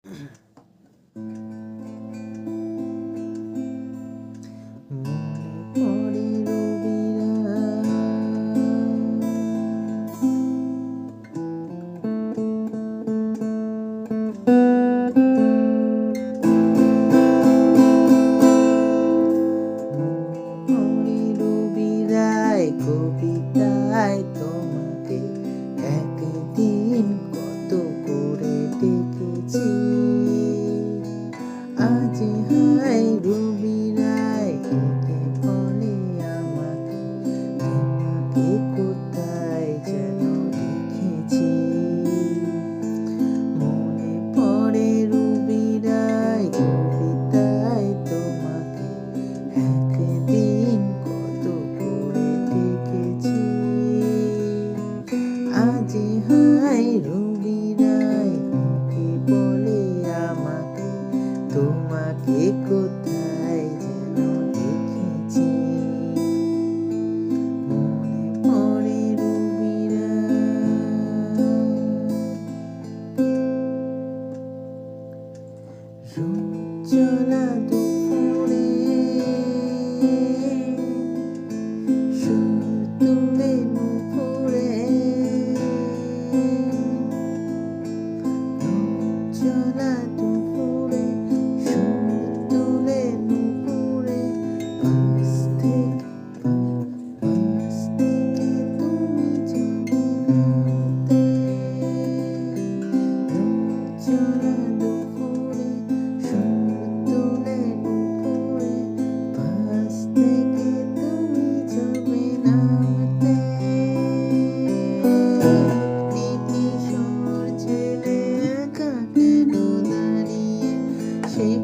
পড়ে রবিরা পড়ে রবিরায় কবিতায় তোমাকে একদিন কত করে ডেকেছি। আজ হায় রবিরায় ডেকে বলে আমাকে, তোমাকে কোথায় যেন দেখেছি। মনে পড়ে রবিরায় কবিতায় তোমাকে একদিন কত করে ডেকেছি। আজ হায় রবিরায় ডেকে বলে আমাকে, তোমাকে কোথায় যেন দেখেছি। মনে পড়ে রবিরা। রোদ-জ্বলা দুপুরে সুর তুলে নুপুরে, রোদ-জ্বলা দুপুরে সুর তুলে নুপুরে, পাশ থেকে তুমি যাবে নামতে। রোদ-জ্বলা দুপুরে সুর তুলে নুপুরে, পাশ থেকে তুমি যাবে নামতে। একটি কিশোর ছেলে একা কেন দাঁড়িয়ে সেই